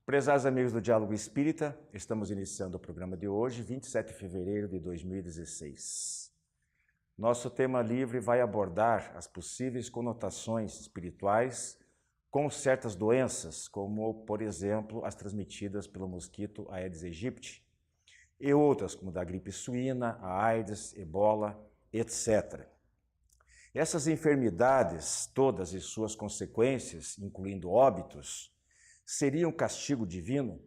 Prezados amigos do Diálogo Espírita, estamos iniciando o programa de hoje, 27 de fevereiro de 2016. Nosso tema livre vai abordar as possíveis conotações espirituais com certas doenças, como, por exemplo, as transmitidas pelo mosquito Aedes aegypti, e outras, como da gripe suína, a AIDS, ebola, etc. Essas enfermidades, todas e suas consequências, incluindo óbitos, seriam castigo divino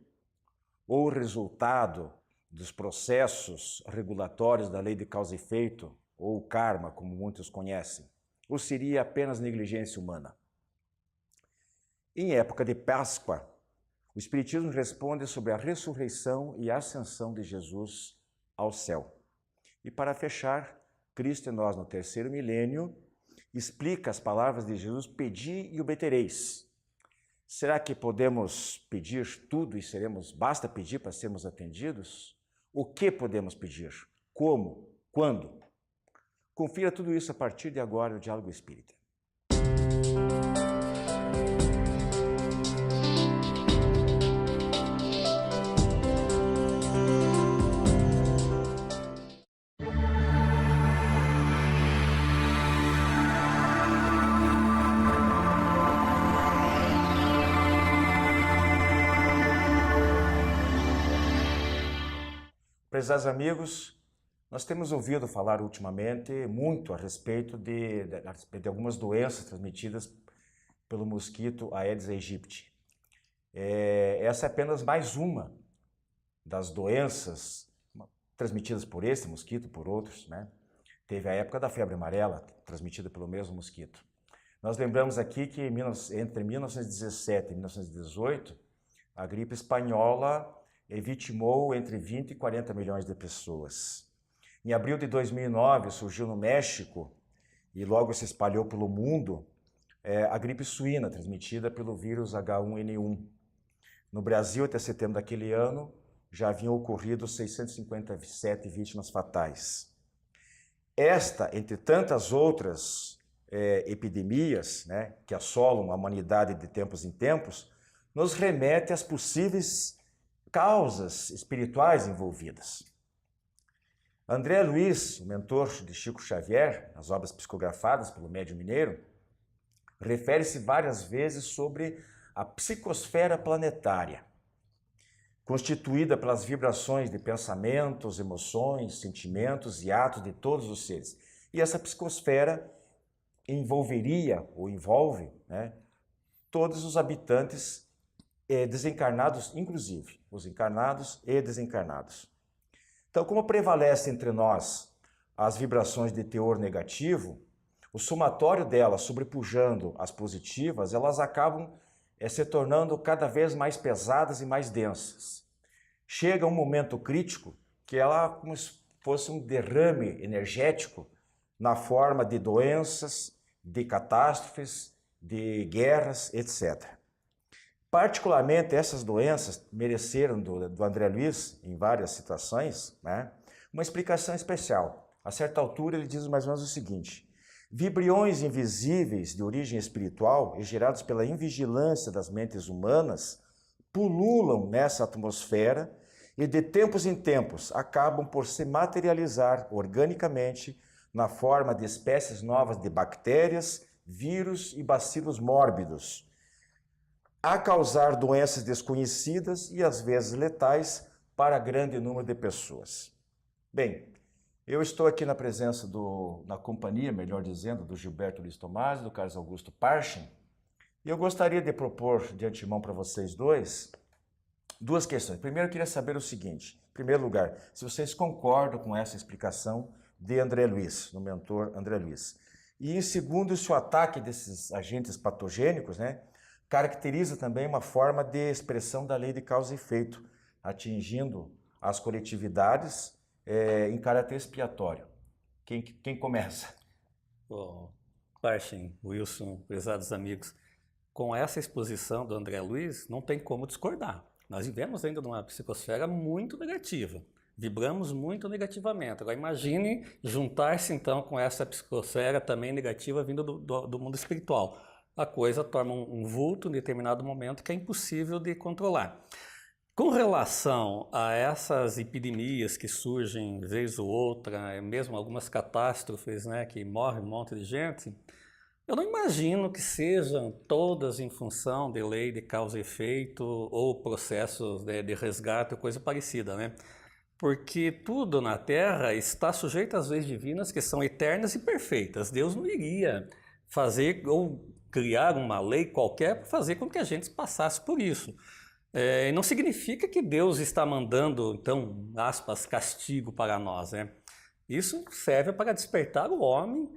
ou resultado dos processos regulatórios da lei de causa e efeito, ou karma, como muitos conhecem, ou seria apenas negligência humana? Em época de Páscoa, o Espiritismo responde sobre a ressurreição e a ascensão de Jesus ao céu. E para fechar, Cristo em nós no terceiro milênio explica as palavras de Jesus: pedi e obtereis. Será que podemos pedir tudo e basta pedir para sermos atendidos? O que podemos pedir? Como? Quando? Confira tudo isso a partir de agora no Diálogo Espírita. Prezados amigos, nós temos ouvido falar ultimamente muito a respeito de algumas doenças transmitidas pelo mosquito Aedes aegypti. Essa é apenas mais uma das doenças transmitidas por esse mosquito, por outros, né? Teve a época da febre amarela, transmitida pelo mesmo mosquito. Nós lembramos aqui que entre 1917 e 1918, a gripe espanhola vitimou entre 20 e 40 milhões de pessoas. Em abril de 2009, surgiu no México, e logo se espalhou pelo mundo, a gripe suína, transmitida pelo vírus H1N1. No Brasil, até setembro daquele ano, já haviam ocorrido 657 vítimas fatais. Esta, entre tantas outras epidemias, né, que assolam a humanidade de tempos em tempos, nos remete às possíveis causas espirituais envolvidas. André Luiz, o mentor de Chico Xavier, nas obras psicografadas pelo médium mineiro, refere-se várias vezes sobre a psicosfera planetária, constituída pelas vibrações de pensamentos, emoções, sentimentos e atos de todos os seres. E essa psicosfera envolveria, ou envolve, né, todos os habitantes desencarnados, inclusive, os encarnados e desencarnados. Então, como prevalece entre nós as vibrações de teor negativo, o somatório delas, sobrepujando as positivas, elas acabam se tornando cada vez mais pesadas e mais densas. Chega um momento crítico que ela, como se fosse um derrame energético na forma de doenças, de catástrofes, de guerras, etc. Particularmente, essas doenças mereceram do André Luiz, em várias situações, né, uma explicação especial. A certa altura, ele diz mais ou menos o seguinte: vibriões invisíveis de origem espiritual e gerados pela invigilância das mentes humanas pululam nessa atmosfera e, de tempos em tempos, acabam por se materializar organicamente na forma de espécies novas de bactérias, vírus e bacilos mórbidos, a causar doenças desconhecidas e às vezes letais para grande número de pessoas. Bem, eu estou aqui na presença na companhia, melhor dizendo, do Gilberto Luiz Tomás e do Carlos Augusto Parchin, e eu gostaria de propor de antemão para vocês duas questões. Primeiro, eu queria saber o seguinte: em primeiro lugar, se vocês concordam com essa explicação de André Luiz, do mentor André Luiz. E em segundo, se o ataque desses agentes patogênicos, né, caracteriza também uma forma de expressão da lei de causa e efeito, atingindo as coletividades em caráter expiatório. Quem começa? Bom, Parchin, Wilson, prezados amigos, com essa exposição do André Luiz, não tem como discordar. Nós vivemos ainda numa psicosfera muito negativa, vibramos muito negativamente. Agora imagine juntar-se então com essa psicosfera também negativa vindo do mundo espiritual. a coisa toma um vulto em determinado momento que é impossível de controlar. Com relação a essas epidemias que surgem vez ou outra, mesmo algumas catástrofes, né, que morre um monte de gente, eu não imagino que sejam todas em função de lei de causa e efeito ou processos de resgate ou coisa parecida, né? Porque tudo na Terra está sujeito às leis divinas que são eternas e perfeitas. Deus não iria fazer ou criar uma lei qualquer para fazer com que a gente passasse por isso. Não significa que Deus está mandando, então, aspas, castigo para nós, né? Isso serve para despertar o homem,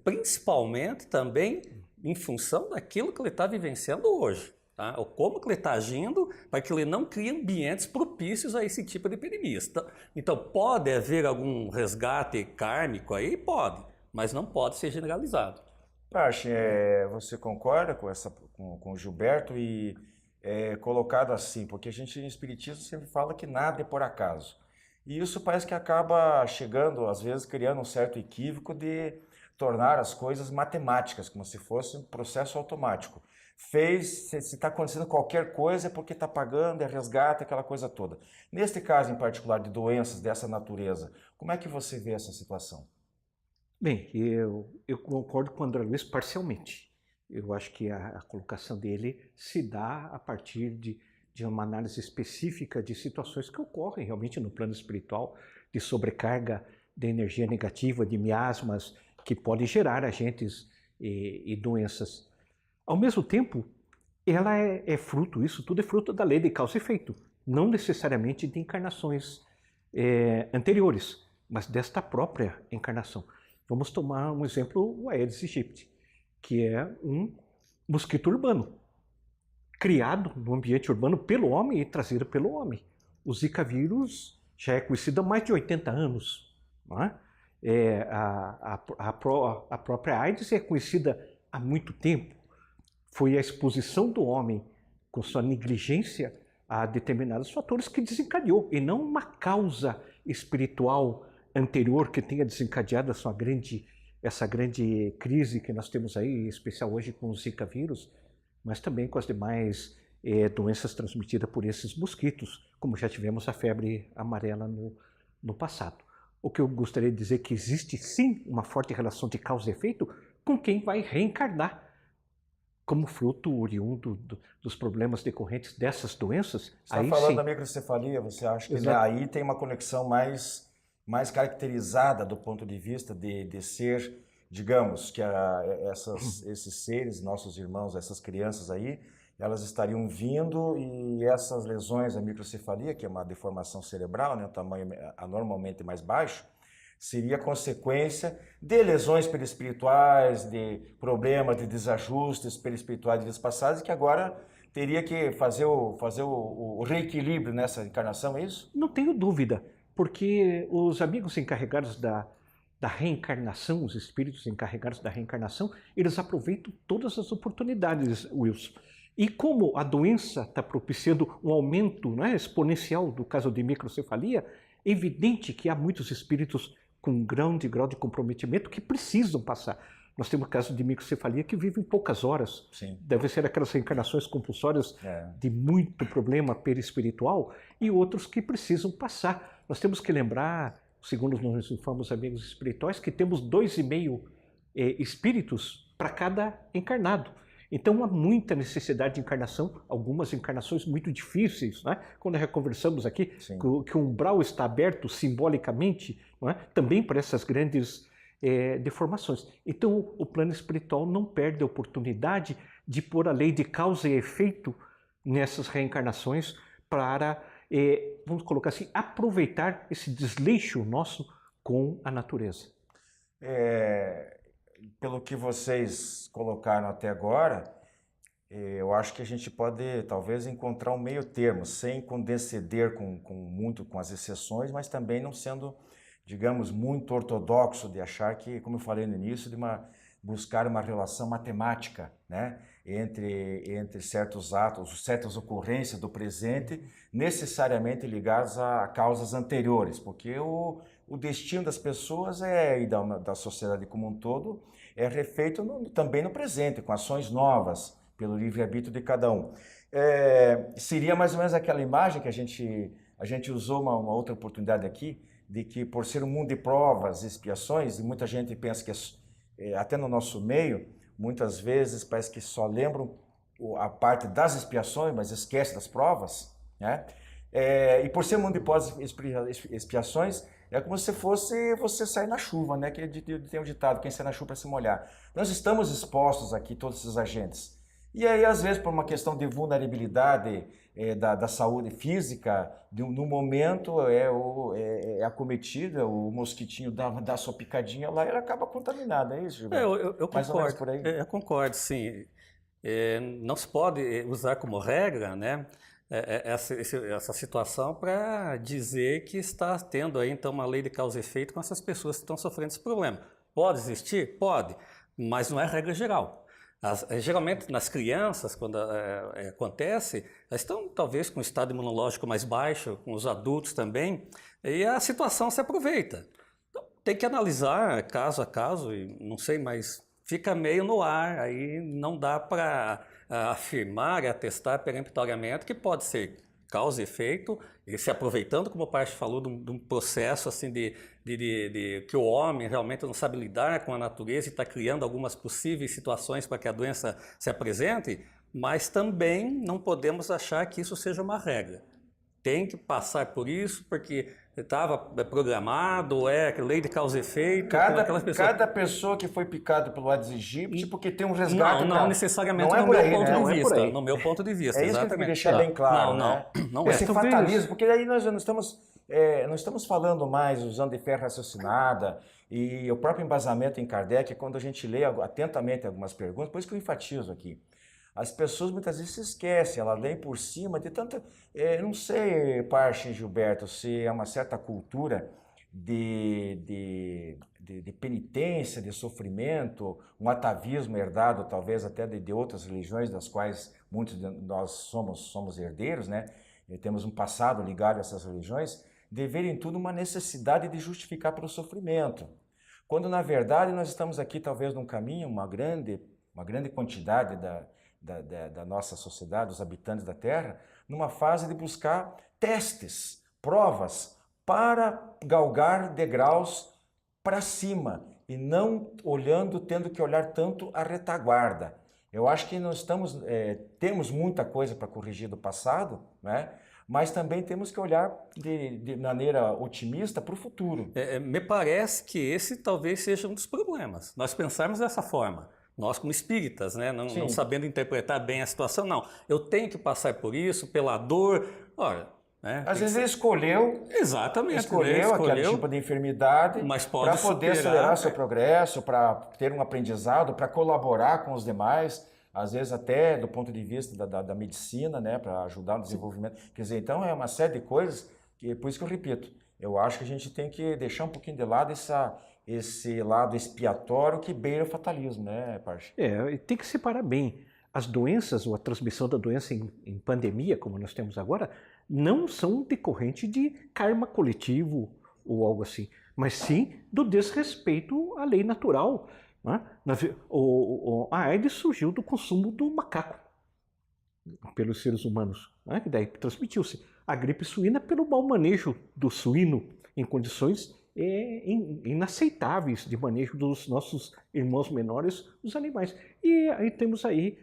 principalmente também em função daquilo que ele está vivenciando hoje, tá? Ou como que ele está agindo para que ele não crie ambientes propícios a esse tipo de epidemias. Então, pode haver algum resgate kármico aí? Pode, mas não pode ser generalizado. Parche, você concorda com o Gilberto e colocado assim, porque a gente em Espiritismo sempre fala que nada é por acaso. E isso parece que acaba chegando, às vezes, criando um certo equívoco de tornar as coisas matemáticas, como se fosse um processo automático. Se está acontecendo qualquer coisa é porque está pagando, é resgate, aquela coisa toda. Neste caso em particular de doenças dessa natureza, como é que você vê essa situação? Bem, eu concordo com o André Luiz parcialmente. Eu acho que a colocação dele se dá a partir de uma análise específica de situações que ocorrem realmente no plano espiritual, de sobrecarga de energia negativa, de miasmas, que podem gerar agentes e doenças. Ao mesmo tempo, ela é fruto, isso tudo é fruto da lei de causa e efeito, não necessariamente de encarnações anteriores, mas desta própria encarnação. Vamos tomar um exemplo, o Aedes aegypti, que é um mosquito urbano, criado no ambiente urbano pelo homem e trazido pelo homem. O Zika vírus já é conhecido há mais de 80 anos. Não é? A própria AIDS é conhecida há muito tempo. Foi a exposição do homem com sua negligência a determinados fatores que desencadeou, e não uma causa espiritual anterior que tenha desencadeado essa grande crise que nós temos aí, em especial hoje com o Zika vírus, mas também com as demais doenças transmitidas por esses mosquitos, como já tivemos a febre amarela no passado. O que eu gostaria de dizer é que existe sim uma forte relação de causa e efeito com quem vai reencarnar como fruto oriundo dos problemas decorrentes dessas doenças. Você está falando da microcefalia, você acha que aí tem uma conexão mais caracterizada do ponto de vista de ser, digamos, que esses seres, nossos irmãos, essas crianças aí, elas estariam vindo e essas lesões, a microcefalia, que é uma deformação cerebral, né, um tamanho anormalmente mais baixo, seria consequência de lesões perispirituais, de problemas, de desajustes perispirituais de vidas passadas, que agora teria que fazer o reequilíbrio nessa encarnação, é isso? Não tenho dúvida, porque os amigos encarregados da reencarnação, os espíritos encarregados da reencarnação, eles aproveitam todas as oportunidades, Wilson. E como a doença está propiciando um aumento, né, exponencial do caso de microcefalia, é evidente que há muitos espíritos com grande grau de comprometimento que precisam passar. Nós temos casos de microcefalia que vivem poucas horas. Sim. Devem ser aquelas reencarnações compulsórias de muito problema perispiritual, e outros que precisam passar. Nós temos que lembrar, segundo nos informam os amigos espirituais, que temos 2,5 espíritos para cada encarnado. Então há muita necessidade de encarnação, algumas encarnações muito difíceis, né? Quando já conversamos aqui, que o umbral está aberto simbolicamente, não é? Também para essas grandes deformações. Então o plano espiritual não perde a oportunidade de pôr a lei de causa e efeito nessas reencarnações para, vamos colocar assim, aproveitar esse desleixo nosso com a natureza. Pelo que vocês colocaram até agora, eu acho que a gente pode talvez encontrar um meio termo, sem condescender com as exceções, mas também não sendo, digamos, muito ortodoxo de achar que, como eu falei no início, buscar uma relação matemática, né, entre certos atos, certas ocorrências do presente, necessariamente ligadas a causas anteriores, porque o destino das pessoas e da sociedade como um todo é refeito também no presente, com ações novas, pelo livre-arbítrio de cada um. Seria mais ou menos aquela imagem que a gente usou uma outra oportunidade aqui, de que por ser um mundo de provas e expiações, e muita gente pensa que, até no nosso meio, muitas vezes parece que só lembram a parte das expiações, mas esquece das provas, né? E por ser um mundo de provas e expiações, é como se fosse você sair na chuva, né? Que tem um ditado, quem sai na chuva para se molhar. Nós estamos expostos aqui, todos esses agentes. E aí, às vezes, por uma questão de vulnerabilidade da saúde física, no momento é acometido, o mosquitinho dá sua picadinha lá e ele acaba contaminado, é isso, Gilberto? Eu Mais ou menos concordo, por aí. eu concordo, sim. Não se pode usar como regra, né, essa situação para dizer que está tendo aí, então, uma lei de causa e efeito com essas pessoas que estão sofrendo esse problema. Pode existir? Pode, mas não é regra geral. Geralmente nas crianças, quando acontece, elas estão talvez com um estado imunológico mais baixo, com os adultos também, e a situação se aproveita. Então, tem que analisar caso a caso, e não sei, mas fica meio no ar, aí não dá para afirmar e atestar peremptoriamente que pode ser causa e efeito, e se aproveitando, como o Parche falou, de um processo assim de que o homem realmente não sabe lidar com a natureza e está criando algumas possíveis situações para que a doença se apresente, mas também não podemos achar que isso seja uma regra. Tem que passar por isso, porque estava programado, lei de causa e efeito. Cada pessoa que foi picada pelo Aedes aegypti, porque tem um resgate. Não necessariamente não é no por meu aí, ponto né? de vista. No meu ponto de vista, É isso exatamente. que eu queria deixar bem claro, né? Não Esse é. fatalismo, porque aí nós não estamos falando mais usando de fé raciocinada, e o próprio embasamento em Kardec, quando a gente lê atentamente algumas perguntas, por isso que eu enfatizo aqui. As pessoas muitas vezes se esquecem, elas leem por cima de tanta... não sei, Parche e Gilberto, se é uma certa cultura de penitência, de sofrimento, um atavismo herdado talvez até de outras religiões, das quais muitos de nós somos herdeiros, né? E temos um passado ligado a essas religiões, de verem tudo uma necessidade de justificar pelo sofrimento. Quando, na verdade, nós estamos aqui talvez num caminho, uma grande quantidade da nossa sociedade, dos habitantes da Terra, numa fase de buscar testes, provas, para galgar degraus para cima e não tendo que olhar tanto a retaguarda. Eu acho que nós temos muita coisa para corrigir do passado, né? Mas também temos que olhar de maneira otimista para o futuro. Me parece que esse talvez seja um dos problemas. Nós pensarmos dessa forma. Nós como espíritas, né? Não sabendo interpretar bem a situação, não. Eu tenho que passar por isso, pela dor. Ora, né? Às vezes ele escolheu aquele tipo de enfermidade para poder acelerar seu progresso, para ter um aprendizado, para colaborar com os demais, às vezes até do ponto de vista da medicina, né? Para ajudar no desenvolvimento. Quer dizer, então é uma série de coisas, por isso que eu repito, eu acho que a gente tem que deixar um pouquinho de lado esse lado expiatório que beira o fatalismo, né, Parche? Tem que separar bem. As doenças, ou a transmissão da doença em pandemia, como nós temos agora, não são decorrente de karma coletivo ou algo assim, mas sim do desrespeito à lei natural. Né? A AIDS surgiu do consumo do macaco pelos seres humanos, né? Que daí transmitiu-se. A gripe suína pelo mau manejo do suíno em condições inaceitáveis de manejo dos nossos irmãos menores, os animais. E aí temos aí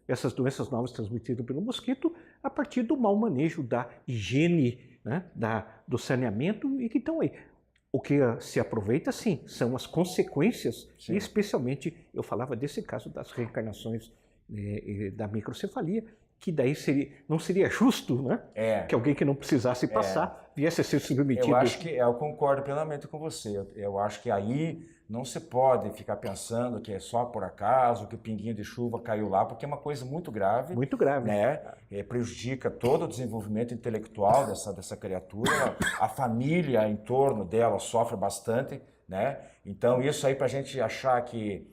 essas doenças novas transmitidas pelo mosquito a partir do mau manejo da higiene, né, do saneamento, e que estão aí. O que se aproveita, sim, são as consequências, e especialmente, eu falava desse caso das reencarnações da microcefalia, que daí não seria justo, né? Que alguém que não precisasse passar viesse a ser submetido. Eu concordo plenamente com você. Eu acho que aí não se pode ficar pensando que é só por acaso, que o pinguinho de chuva caiu lá, porque é uma coisa muito grave. Muito grave. Né? Prejudica todo o desenvolvimento intelectual dessa criatura. A família em torno dela sofre bastante, né? Então isso aí para a gente achar que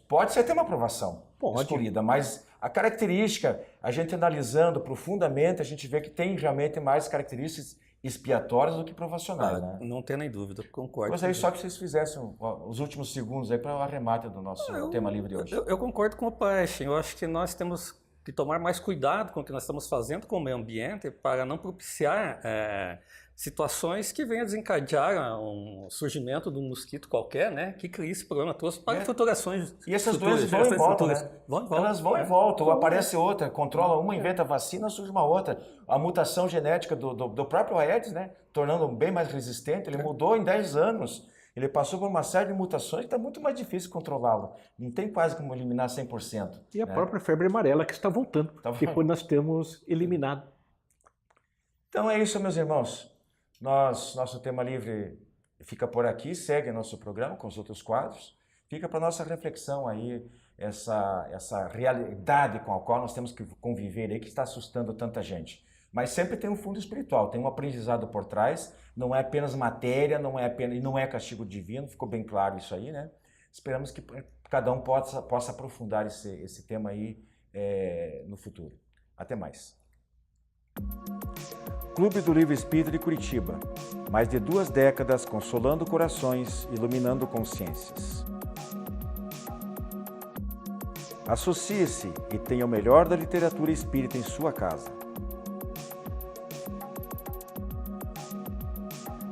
pode ser até uma aprovação escolhida, mas a característica, a gente analisando profundamente, a gente vê que tem realmente mais características expiatórias do que provacionais, né? Não tem nem dúvida, concordo. Gostaria só que vocês fizessem os últimos segundos aí para o arremate do nosso tema livre de hoje. Eu concordo com o Paixão. Eu acho que nós temos que tomar mais cuidado com o que nós estamos fazendo com o meio ambiente para não propiciar situações que venham a desencadear um surgimento de um mosquito qualquer, né, que crie esse problema todo para futurações. E essas doenças vão e voltam, né? Vão e voltam. Elas vão e voltam, ou aparece outra, controla uma, inventa vacina, surge uma outra. A mutação genética do próprio Aedes, né, tornando bem mais resistente, ele mudou em 10 anos. Ele passou por uma série de mutações que está muito mais difícil controlá-lo. Não tem quase como eliminar 100%. E a própria febre amarela que está voltando, depois nós temos eliminado. Então é isso, meus irmãos. Nosso tema livre fica por aqui, segue nosso programa com os outros quadros. Fica para nossa reflexão aí, essa realidade com a qual nós temos que conviver aí, que está assustando tanta gente. Mas sempre tem um fundo espiritual, tem um aprendizado por trás, não é apenas matéria, não é castigo divino, ficou bem claro isso aí, né? Esperamos que cada um possa aprofundar esse tema aí no futuro. Até mais. Clube do Livro Espírita de Curitiba. Mais de 2 décadas consolando corações, iluminando consciências. Associe-se e tenha o melhor da literatura espírita em sua casa.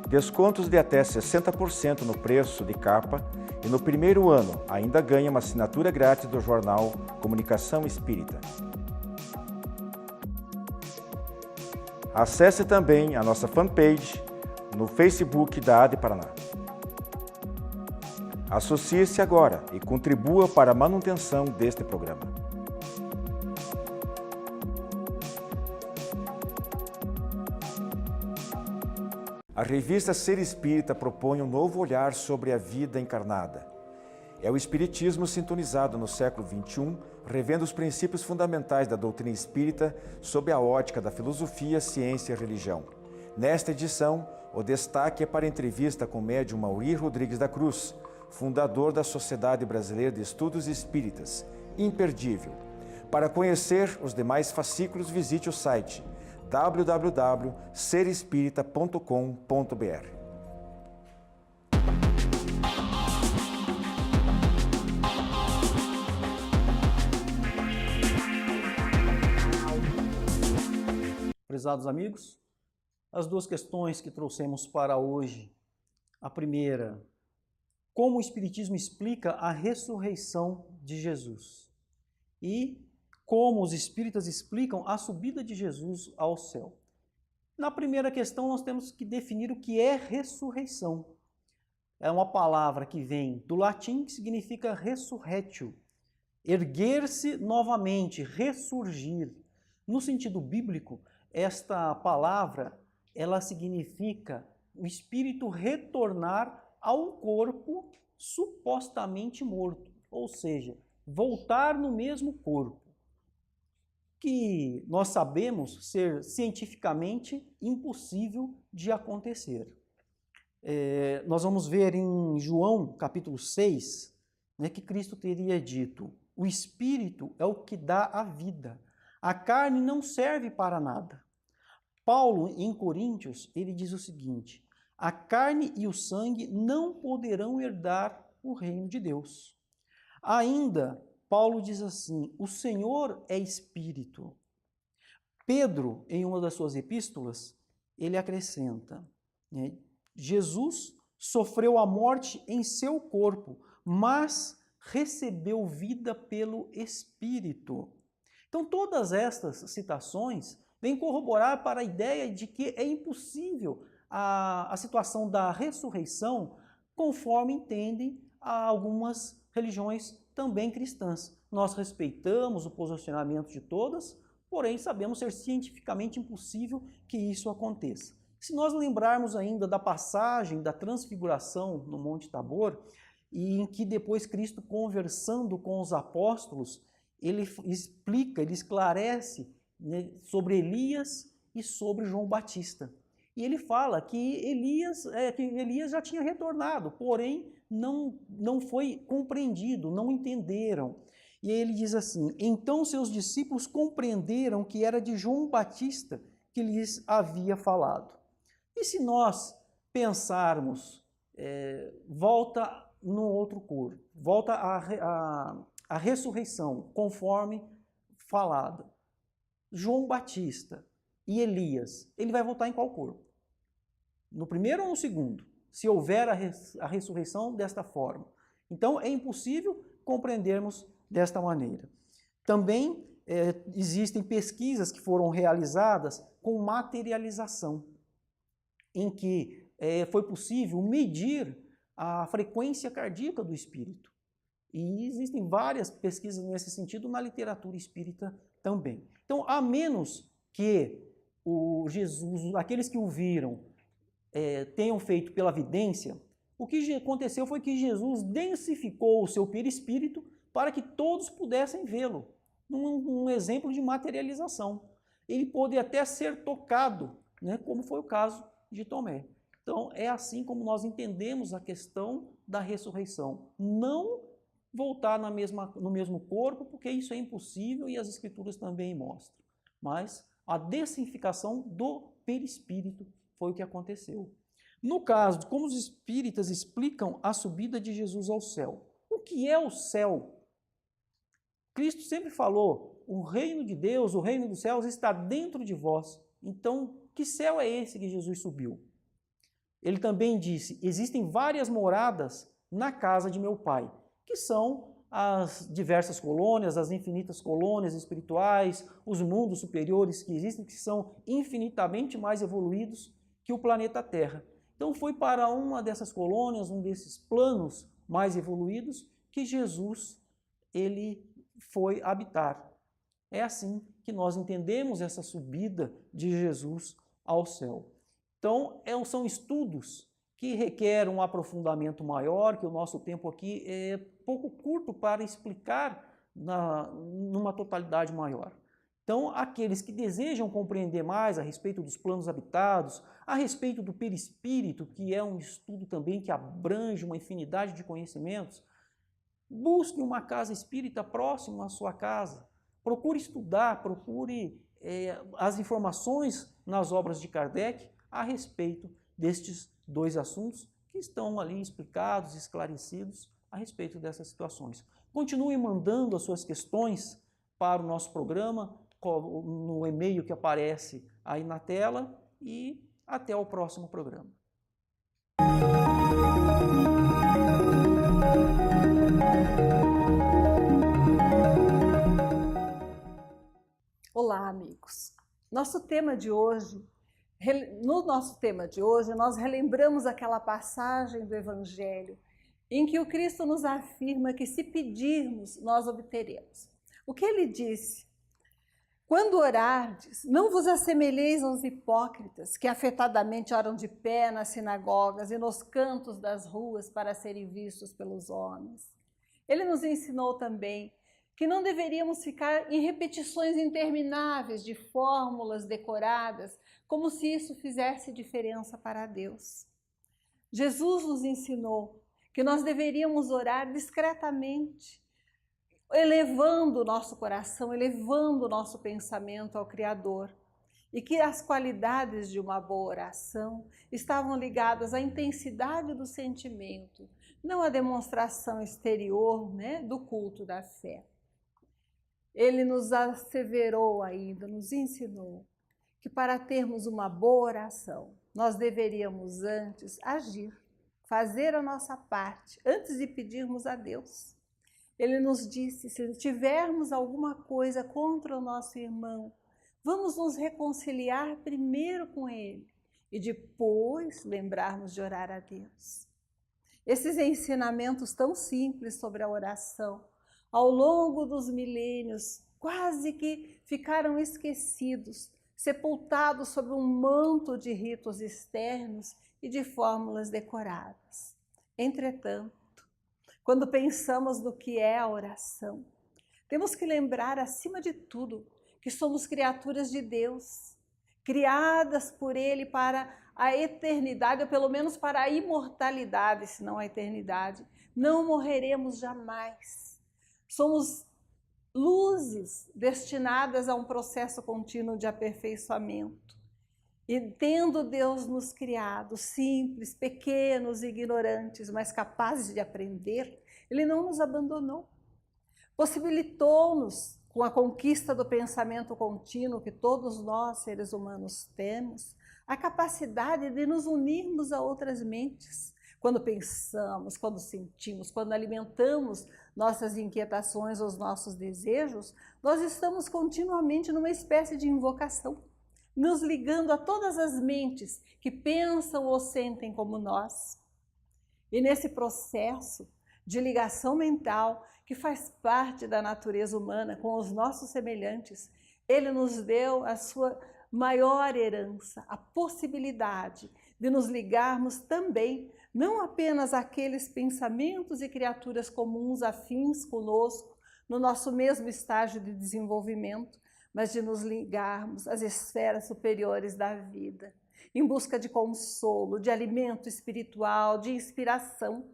Descontos de até 60% no preço de capa e no primeiro ano ainda ganha uma assinatura grátis do jornal Comunicação Espírita. Acesse também a nossa fanpage no Facebook da AD Paraná. Associe-se agora e contribua para a manutenção deste programa. A revista Ser Espírita propõe um novo olhar sobre a vida encarnada. É o Espiritismo sintonizado no século XXI, revendo os princípios fundamentais da doutrina espírita sob a ótica da filosofia, ciência e religião. Nesta edição, o destaque é para a entrevista com o médium Mauri Rodrigues da Cruz, fundador da Sociedade Brasileira de Estudos Espíritas, imperdível. Para conhecer os demais fascículos, visite o site www.serespirita.com.br. Prezados amigos, as 2 questões que trouxemos para hoje. A primeira, como o Espiritismo explica a ressurreição de Jesus? E como os espíritas explicam a subida de Jesus ao céu? Na primeira questão, nós temos que definir o que é ressurreição. É uma palavra que vem do latim, que significa resurrectio, erguer-se novamente, ressurgir. No sentido bíblico, esta palavra, ela significa o espírito retornar ao corpo supostamente morto, ou seja, voltar no mesmo corpo, que nós sabemos ser cientificamente impossível de acontecer. Nós vamos ver em João capítulo 6, né, que Cristo teria dito: o espírito é o que dá a vida, a carne não serve para nada. Paulo, em Coríntios, ele diz o seguinte: a carne e o sangue não poderão herdar o reino de Deus. Ainda, Paulo diz assim: o Senhor é Espírito. Pedro, em uma das suas epístolas, ele acrescenta, né, Jesus sofreu a morte em seu corpo, mas recebeu vida pelo Espírito. Então, todas estas citações vêm corroborar para a ideia de que é impossível a situação da ressurreição, conforme entendem algumas religiões também cristãs. Nós respeitamos o posicionamento de todas, porém sabemos ser cientificamente impossível que isso aconteça. Se nós lembrarmos ainda da passagem da transfiguração no Monte Tabor, e em que depois Cristo, conversando com os apóstolos, ele explica, ele esclarece, né, sobre Elias e sobre João Batista. E ele fala que Elias já tinha retornado, porém não foi compreendido, não entenderam. E ele diz assim: então seus discípulos compreenderam que era de João Batista que lhes havia falado. E se nós pensarmos, volta no outro corpo, volta à ressurreição, conforme falado, João Batista e Elias, ele vai voltar em qual corpo? No primeiro ou no segundo? Se houver a ressurreição desta forma. Então, é impossível compreendermos desta maneira. Também existem pesquisas que foram realizadas com materialização, em que foi possível medir a frequência cardíaca do espírito. E existem várias pesquisas nesse sentido na literatura espírita também. Então, a menos que aqueles que o viram tenham feito pela vidência, o que aconteceu foi que Jesus densificou o seu perispírito para que todos pudessem vê-lo. Um exemplo de materialização. Ele pôde até ser tocado, né, como foi o caso de Tomé. Então, é assim como nós entendemos a questão da ressurreição. Não voltar no mesmo corpo, porque isso é impossível e as Escrituras também mostram. Mas a densificação do perispírito foi o que aconteceu. No caso de como os espíritas explicam a subida de Jesus ao céu. O que é o céu? Cristo sempre falou, o reino de Deus, o reino dos céus está dentro de vós. Então, que céu é esse que Jesus subiu? Ele também disse, existem várias moradas na casa de meu Pai, que são as diversas colônias, as infinitas colônias espirituais, os mundos superiores que existem, que são infinitamente mais evoluídos que o planeta Terra. Então foi para uma dessas colônias, um desses planos mais evoluídos, que Jesus ele foi habitar. É assim que nós entendemos essa subida de Jesus ao céu. Então, são estudos que requerem um aprofundamento maior, que o nosso tempo aqui é pouco curto para explicar numa totalidade maior. Então, aqueles que desejam compreender mais a respeito dos planos habitados, a respeito do perispírito, que é um estudo também que abrange uma infinidade de conhecimentos, busque uma casa espírita próxima à sua casa. Procure estudar, procure as informações nas obras de Kardec a respeito destes dois assuntos que estão ali explicados, esclarecidos a respeito dessas situações. Continue mandando as suas questões para o nosso programa, no e-mail que aparece aí na tela, e até o próximo programa. Olá, amigos. No nosso tema de hoje, nós relembramos aquela passagem do Evangelho em que o Cristo nos afirma que se pedirmos, nós obteremos. O que ele disse? Quando orardes, não vos assemelheis aos hipócritas que afetadamente oram de pé nas sinagogas e nos cantos das ruas para serem vistos pelos homens. Ele nos ensinou também que não deveríamos ficar em repetições intermináveis de fórmulas decoradas, como se isso fizesse diferença para Deus. Jesus nos ensinou que nós deveríamos orar discretamente, elevando o nosso coração, elevando o nosso pensamento ao Criador, e que as qualidades de uma boa oração estavam ligadas à intensidade do sentimento, não à demonstração exterior, né, do culto da fé. Ele nos asseverou ainda, nos ensinou que para termos uma boa oração, nós deveríamos antes agir, fazer a nossa parte, antes de pedirmos a Deus. Ele nos disse, se tivermos alguma coisa contra o nosso irmão, vamos nos reconciliar primeiro com ele e depois lembrarmos de orar a Deus. Esses ensinamentos tão simples sobre a oração, ao longo dos milênios, quase que ficaram esquecidos, sepultados sob um manto de ritos externos e de fórmulas decoradas. Entretanto, quando pensamos no que é a oração, temos que lembrar, acima de tudo, que somos criaturas de Deus, criadas por Ele para a eternidade, ou pelo menos para a imortalidade, se não a eternidade. Não morreremos jamais. Somos luzes destinadas a um processo contínuo de aperfeiçoamento. E tendo Deus nos criado simples, pequenos, ignorantes, mas capazes de aprender, Ele não nos abandonou. Possibilitou-nos, com a conquista do pensamento contínuo que todos nós, seres humanos, temos, a capacidade de nos unirmos a outras mentes. Quando pensamos, quando sentimos, quando alimentamos nossas inquietações, os nossos desejos, nós estamos continuamente numa espécie de invocação, nos ligando a todas as mentes que pensam ou sentem como nós. E nesse processo de ligação mental, que faz parte da natureza humana com os nossos semelhantes, Ele nos deu a sua maior herança, a possibilidade de nos ligarmos também, não apenas àqueles pensamentos e criaturas comuns afins conosco, no nosso mesmo estágio de desenvolvimento, mas de nos ligarmos às esferas superiores da vida, em busca de consolo, de alimento espiritual, de inspiração.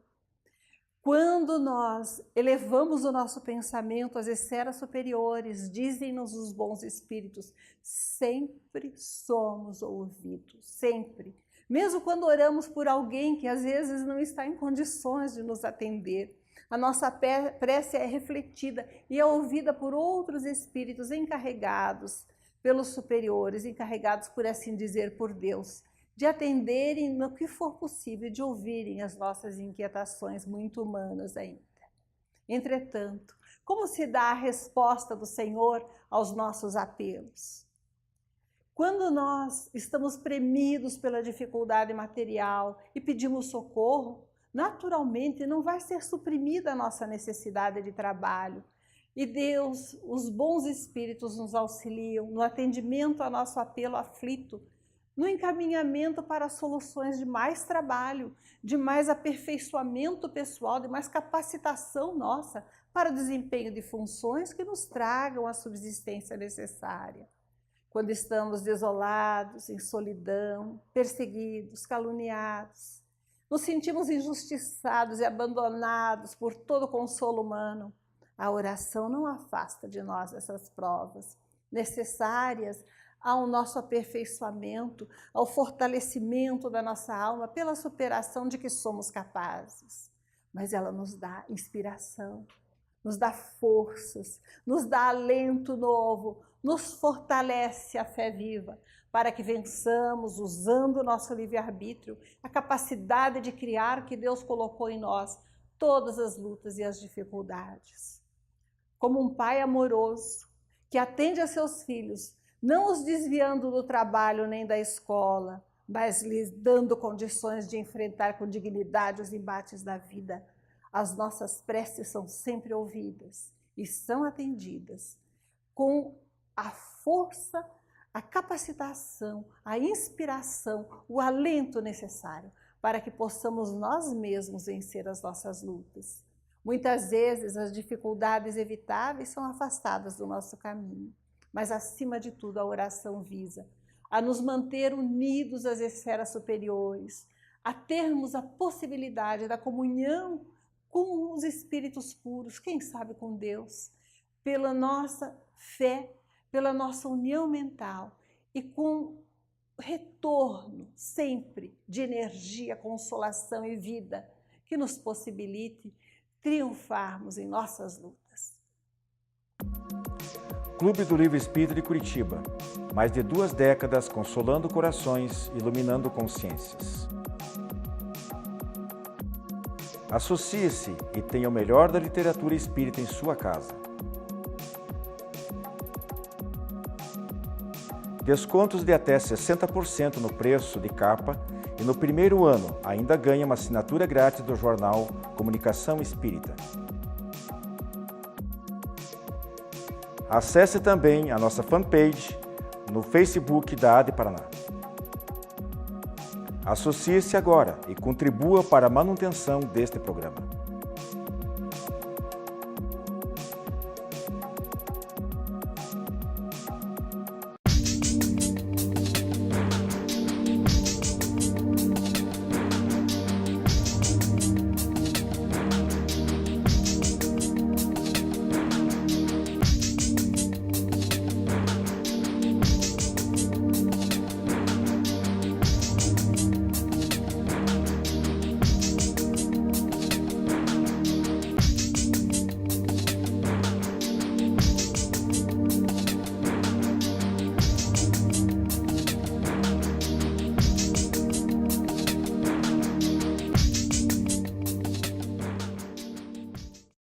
Quando nós elevamos o nosso pensamento às esferas superiores, dizem-nos os bons espíritos, sempre somos ouvidos, sempre. Mesmo quando oramos por alguém que às vezes não está em condições de nos atender, a nossa prece é refletida e é ouvida por outros espíritos encarregados pelos superiores, encarregados, por assim dizer, por Deus, de atenderem no que for possível, de ouvirem as nossas inquietações muito humanas ainda. Entretanto, como se dá a resposta do Senhor aos nossos apelos? Quando nós estamos premidos pela dificuldade material e pedimos socorro, naturalmente não vai ser suprimida a nossa necessidade de trabalho. E Deus, os bons espíritos nos auxiliam no atendimento ao nosso apelo aflito, no encaminhamento para soluções de mais trabalho, de mais aperfeiçoamento pessoal, de mais capacitação nossa para o desempenho de funções que nos tragam a subsistência necessária. Quando estamos desolados, em solidão, perseguidos, caluniados, nos sentimos injustiçados e abandonados por todo o consolo humano, a oração não afasta de nós essas provas necessárias ao nosso aperfeiçoamento, ao fortalecimento da nossa alma pela superação de que somos capazes. Mas ela nos dá inspiração, nos dá forças, nos dá alento novo, nos fortalece a fé viva, para que vençamos, usando o nosso livre-arbítrio, a capacidade de criar que Deus colocou em nós, todas as lutas e as dificuldades. Como um pai amoroso, que atende a seus filhos, não os desviando do trabalho nem da escola, mas lhes dando condições de enfrentar com dignidade os embates da vida, as nossas preces são sempre ouvidas e são atendidas com a força, a capacitação, a inspiração, o alento necessário para que possamos nós mesmos vencer as nossas lutas. Muitas vezes as dificuldades evitáveis são afastadas do nosso caminho, mas acima de tudo a oração visa a nos manter unidos às esferas superiores, a termos a possibilidade da comunhão com os espíritos puros, quem sabe com Deus, pela nossa fé, pela nossa união mental e com retorno sempre de energia, consolação e vida que nos possibilite triunfarmos em nossas lutas. Clube do Livro Espírita de Curitiba. Mais de 2 décadas consolando corações, iluminando consciências. Associe-se e tenha o melhor da literatura espírita em sua casa. Descontos de até 60% no preço de capa e no primeiro ano ainda ganha uma assinatura grátis do jornal Comunicação Espírita. Acesse também a nossa fanpage no Facebook da AD Paraná. Associe-se agora e contribua para a manutenção deste programa.